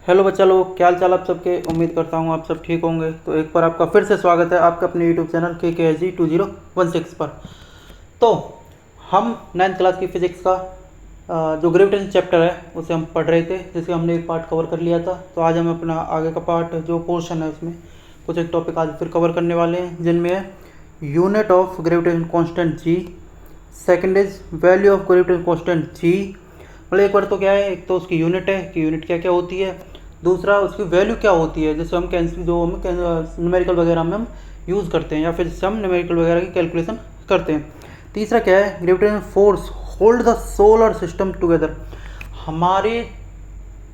Hello बच्चा लोग, क्या हाल चाल आप सबके। उम्मीद करता हूँ आप सब ठीक होंगे। तो एक बार आपका फिर से स्वागत है आपका अपने यूट्यूब चैनल KKSG 2016 पर। तो हम 9th क्लास की फिज़िक्स का जो ग्रेविटेशन चैप्टर है उसे हम पढ़ रहे थे, जिसके हमने एक पार्ट कवर कर लिया था। तो आज हम अपना आगे का पार्ट जो पोर्शन है उसमें कुछ एक टॉपिक आज फिर कवर करने वाले हैं, जिनमें है unit of gravitation constant G, second is value of gravitation constant G. मतलब एक बार तो क्या है, एक तो उसकी यूनिट है कि यूनिट क्या क्या होती है, दूसरा उसकी वैल्यू क्या होती है, जैसे हम कैंसिल जो हम न्यूमेरिकल वगैरह में हम यूज़ करते हैं, या फिर जिससे हम न्यूमेरिकल वगैरह की कैलकुलेशन करते हैं। तीसरा क्या है, gravitation force hold the solar system together. हमारे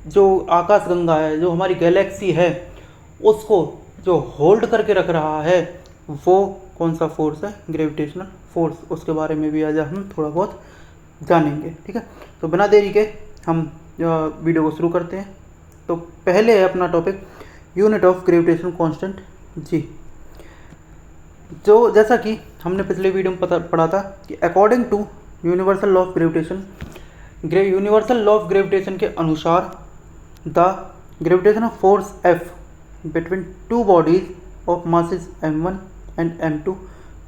जो आकाशगंगा है, जो हमारी गैलेक्सी है, उसको जो होल्ड करके रख रहा है वो कौन सा फोर्स है, ग्रेविटेशनल फोर्स। उसके बारे में भी आज हम थोड़ा बहुत जानेंगे, ठीक है। तो बिना देरी के हम वीडियो को शुरू करते हैं। तो पहले है अपना topic unit of gravitation constant जी। जो जैसा कि हमने पिछले वीडियो में पढ़ा था कि according to universal law of gravitation, universal law of gravitation के अनुसार the gravitation force F between two bodies of masses m1 and m2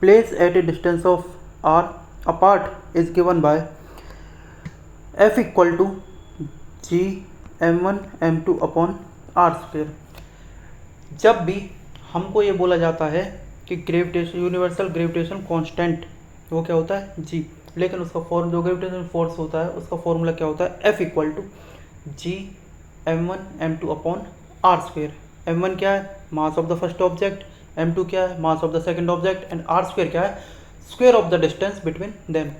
placed at a distance of r apart is given by F equal to G m1 m2 upon R square. जब भी हमको ये बोला जाता है कि gravitation universal gravitation constant वो क्या होता है जी, लेकिन उसका फॉर्म जो ग्रेविटेशन फोर्स होता है उसका फॉर्मूला क्या होता है, F equal to G m1 m2 upon R square. m1 क्या है, mass of the first object, m2 क्या है, mass of the second object, and R square क्या है, square of the distance between them.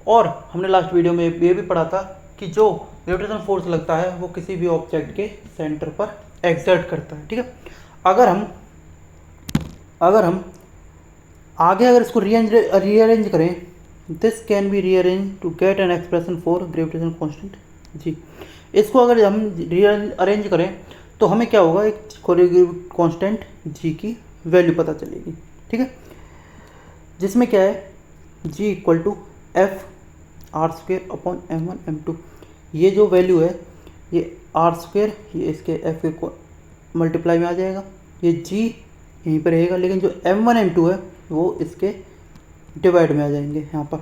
और हमने लास्ट वीडियो में ये भी पढ़ा था कि जो ग्रेविटेशन फोर्स लगता है वो किसी भी ऑब्जेक्ट के सेंटर पर एक्सर्ट करता है, ठीक है। अगर हम आगे इसको रीअरेंज करें, this can be rearrange to get an expression for gravitation constant G. इसको अगर हम रीअरेंज करें तो हमें क्या होगा, एक कांस्टेंट जी की वैल्यू पता चलेगी, ठीक है, जिसमें क्या है G equal to F R square upon m1 m2। ये जो वैल्यू है ये आर स्क्वेयर ये इसके एफ के मल्टीप्लाई में आ जाएगा, ये जी यहीं पर रहेगा, लेकिन जो m1 m2 है वो इसके डिवाइड में आ जाएंगे यहाँ पर,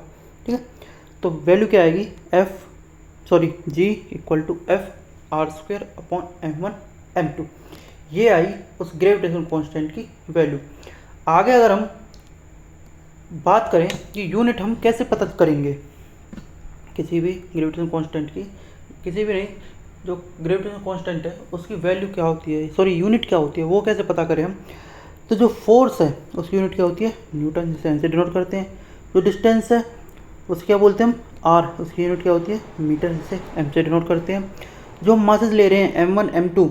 ठीक है। तो वैल्यू क्या आएगी, G equal to F R square upon m1 m2। ये आई उस ग्रेविटेशन कांस्टेंट की वैल्यू। आगे अगर हम बात करें कि यूनिट हम कैसे पता करेंगे किसी भी ग्रेविटेशन कांस्टेंट की, किसी भी नहीं, जो ग्रेविटेशन कांस्टेंट है उसकी वैल्यू क्या होती है, यूनिट क्या होती है, वो कैसे पता करें हम। तो जो फोर्स है उसकी यूनिट क्या होती है, न्यूटन, जिसे एन से डिनोट करते हैं। जो डिस्टेंस है उसकी क्या बोलते हैं हम, आर, उसकी यूनिट क्या होती है, मीटर, जिसे एम से डिनोट करते हैं। जो हम मासेस ले रहे हैं m1 m2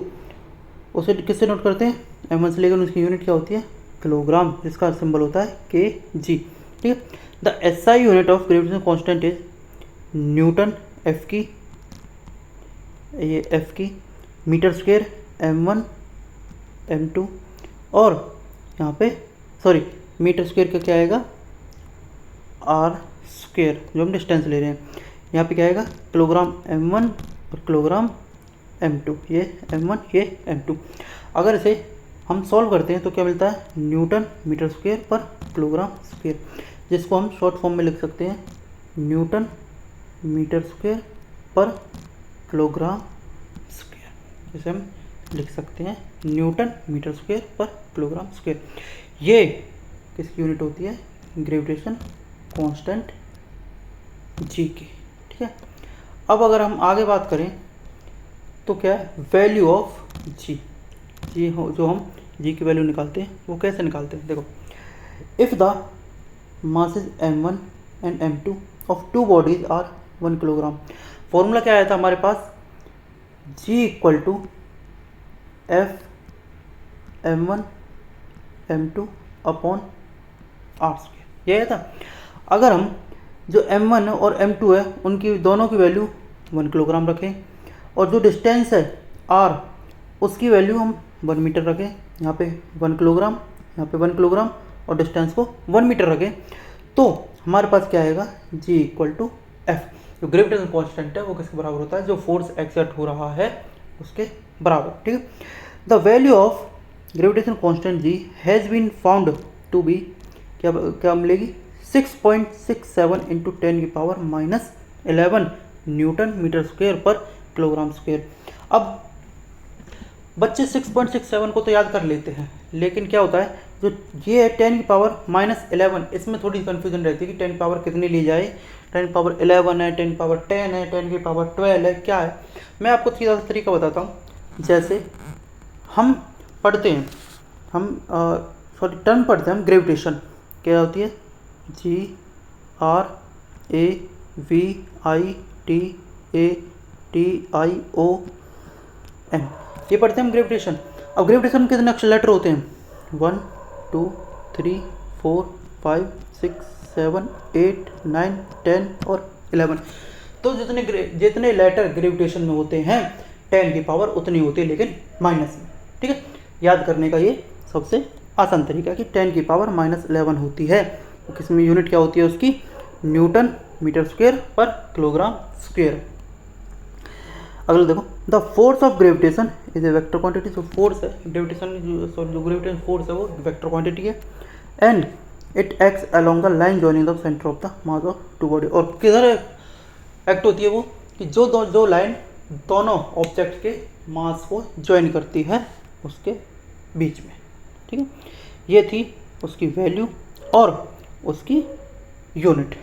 उसे किससे नोट करते हैं, m1 से, लेकिन उसकी यूनिट क्या होती है, किलोग्राम, जिसका सिंबल होता है kg, ठीक है। The SI unit of gravitation constant is Newton, F की, ये F की, मीटर स्क्वेयर m1 m2, और यहाँ पे मीटर स्क्वेयर का क्या आएगा, आर स्क्वेयर, जो हम डिस्टेंस ले रहे हैं। यहाँ पे क्या आएगा, किलोग्राम m1 और किलोग्राम m2, ये m1 ये m2। अगर इसे हम सॉल्व करते हैं तो क्या मिलता है, न्यूटन मीटर स्क्वेयर पर किलोग्राम स्क्वेयर, जिसको हम शॉर्ट फॉर्म में लिख सकते हैं न्यूटन मीटर स्क्वेयर पर किलोग्राम स्क्वेयर, जिसे हम लिख सकते हैं न्यूटन मीटर स्क्वेयर पर किलोग्राम स्क्वेयर। ये किसकी यूनिट होती है, ग्रेविटेशन कांस्टेंट जी की, ठीक है। अब अगर हम आगे बात करें तो क्या है, वैल्यू ऑफ जी हो, जो हम जी की वैल्यू निकालते हैं वो कैसे निकालते हैं, देखो, if the masses m1 and m2 of two bodies are 1 kilogram. Formula क्या आया था हमारे पास, g equal to F m1 m2 upon R square, ये आया था। अगर हम जो m1 और m2 है उनकी दोनों की वैल्यू 1 किलोग्राम रखें, और जो डिस्टेंस है r उसकी वैल्यू हम 1 मीटर रखें, यहाँ पे 1 किलोग्राम, यहाँ पे 1 किलोग्राम, और डिस्टेंस को 1 मीटर रखें, तो हमारे पास क्या आएगा, जी इक्वल टू एफ। जो ग्रेविटेशन कांस्टेंट है वो किसके बराबर होता है, जो फोर्स एक्सर्ट हो रहा है उसके बराबर, ठीक है। The value of gravitation constant G has been found to be क्या क्या मिलेगी 6.67 into 10⁻⁻11 newton meter square per kilogram square. अब बच्चे 6.67 को तो याद कर लेते हैं, लेकिन क्या होता है जो ये है 10⁻⁻11, इसमें थोड़ी कन्फ्यूजन रहती है कि 10 पावर कितनी ली जाए, 10⁻11 है, 10⁻10 है, 10⁻12 है, क्या है। मैं आपको सीधा सा तरीका बताता हूँ। जैसे हम पढ़ते हैं, हम टर्म पढ़ते हैं हम ग्रेविटेशन, क्या होती है GRAVITATION, ये पढ़ते हैं हम ग्रेविटेशन। अब ग्रेविटेशन में कितने अक्षर लेटर होते हैं 1 2 3 4 5 6 7 8 9 10 और 11। तो जितने लेटर ग्रेविटेशन में होते हैं 10 की पावर उतनी होती है, लेकिन माइनस में, ठीक है। याद करने का ये सबसे आसान तरीका है कि 10 की पावर -11 होती है। तो किसमें यूनिट क्या होती है उसकी, newton meter square per kilogram square. अगला देखो, the force of gravitation is a vector quantity. जो फोर्स है ग्रेविटेशन, जो ग्रेविटेशन फोर्स है वो वेक्टर क्वांटिटी है। And it acts along the line joining the centre of the mass of two body. और किधर एक्ट होती है वो, कि जो लाइन दोनों ऑब्जेक्ट के मास को ज्वाइन करती है उसके बीच में, ठीक है। ये थी उसकी वैल्यू और उसकी यूनिट।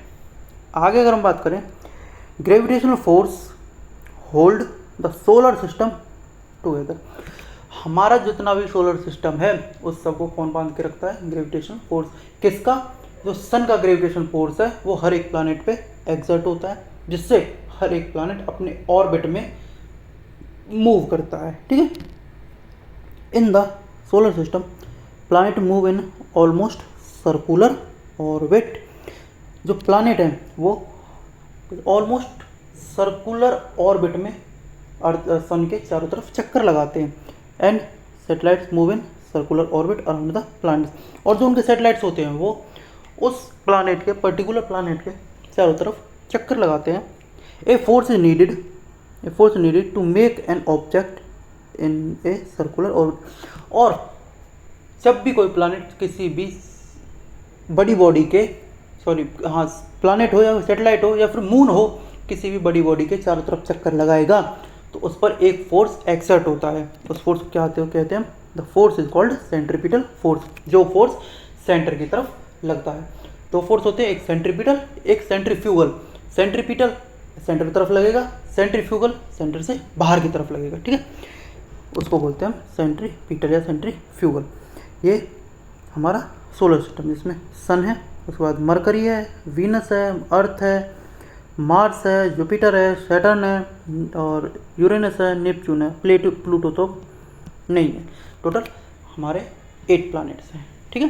आगे अगर हम बात करें, gravitational force hold the solar system together. हमारा जितना भी सोलर सिस्टम है उस सबको कौन बांध के रखता है, ग्रेविटेशन फोर्स। किसका, जो सन का ग्रेविटेशन फोर्स है वो हर एक प्लैनेट पे एग्जर्ट होता है, जिससे हर एक प्लैनेट अपने ऑर्बिट में मूव करता है, ठीक है। In the solar system planet move in almost circular orbit. जो प्लैनेट है वो ऑलमोस्ट सर्कुलर ऑर्बिट में अर्थ सन के चारों तरफ चक्कर लगाते हैं। And satellites move in circular orbit around the planets. और जो उनके सैटेलाइट्स होते हैं वो उस प्लैनेट के, पर्टिकुलर प्लैनेट के चारों तरफ चक्कर लगाते हैं। A force is needed to make an object in a circular orbit. और जब भी कोई प्लैनेट किसी भी बड़ी बॉडी के, प्लैनेट हो या सैटेलाइट हो या फिर मून हो, किसी भी बड़ी बॉडी के चारों तरफ चक्कर लगाएगा तो उस पर एक फोर्स एक्सर्ट होता है। उस फोर्स को क्या कहते हैं, the force is called centripetal force. जो फोर्स सेंटर की तरफ लगता है। दो फोर्स होते हैं, एक सेंट्रीपिटल, एक सेंट्रीफ्यूगल। सेंट्रीपिटल सेंटर की तरफ लगेगा, सेंट्रीफ्यूगल सेंटर से बाहर की तरफ लगेगा, ठीक है। उसको बोलते हैं हम सेंट्रीपिटल या सेंट्रीफ्यूगल। ये हमारा सोलर सिस्टम, जिसमें सन है, उसके बाद मरकरी है, वीनस है, अर्थ है, मार्स है, जुपिटर है, सैटर्न है और यूरेनस है, नेपच्यून है। प्लूटो तो नहीं है। टोटल हमारे 8 प्लैनेट्स हैं, ठीक है।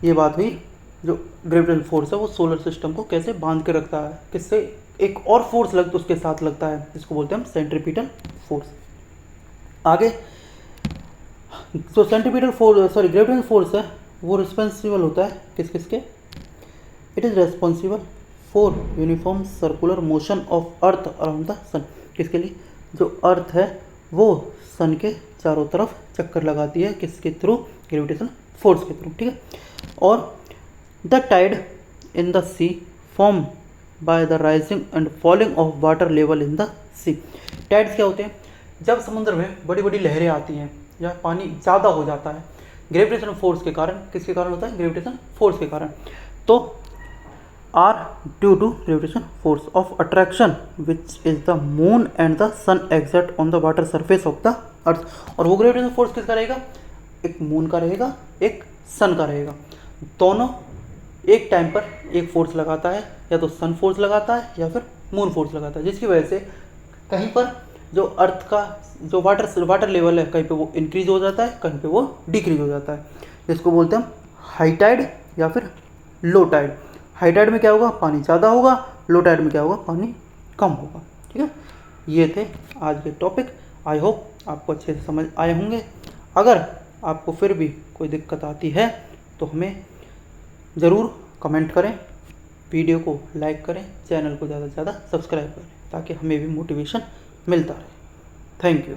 ये बात हुई जो ग्रेविटेशनल फोर्स है वो सोलर सिस्टम को कैसे बांध के रखता है, किससे एक और फोर्स उसके साथ लगता है, जिसको बोलते हैं हम सेंट्रीपिटल फोर्स। आगे जो सेंट्रीपिटल फोर्स ग्रेविटेशनल फोर्स है वो रिस्पॉन्सिबल होता है किसके, it is responsible for uniform circular motion of earth around the sun. किसके लिए, जो अर्थ है वो सन के चारों तरफ चक्कर लगाती है, किसके थ्रू, ग्रेविटेशनल फोर्स के थ्रू, ठीक है। और the tide in the sea form by the rising and falling of water level in the sea. Tides क्या होते हैं, जब समुद्र में बड़ी बड़ी लहरें आती हैं या पानी ज़्यादा हो जाता है ग्रेविटेशनल फोर्स के कारण। किसके कारण होता है, ग्रेविटेशनल फोर्स के कारण। तो are due to gravitation force of attraction which is the moon and the sun exert on the water surface of the earth. और वो ग्रेविटेशन फोर्स किसका रहेगा, एक मून का रहेगा, एक सन का रहेगा। दोनों एक टाइम पर एक फोर्स लगाता है, या तो सन फोर्स लगाता है या फिर मून फोर्स लगाता है, जिसकी वजह से कहीं पर जो अर्थ का जो वाटर लेवल है कहीं पे वो इंक्रीज हो जाता है, कहीं पे वो डिक्रीज हो जाता है, जिसको बोलते हैं हम हाई टाइड या फिर लो टाइड। हाई टाइड में क्या होगा, पानी ज़्यादा होगा, लो टाइड में क्या होगा, पानी कम होगा, ठीक है। ये थे आज के टॉपिक। आई होप आपको अच्छे से समझ आए होंगे। अगर आपको फिर भी कोई दिक्कत आती है तो हमें ज़रूर कमेंट करें, वीडियो को लाइक करें, चैनल को ज़्यादा से ज़्यादा सब्सक्राइब करें, ताकि हमें भी मोटिवेशन मिलता रहे। Thank you.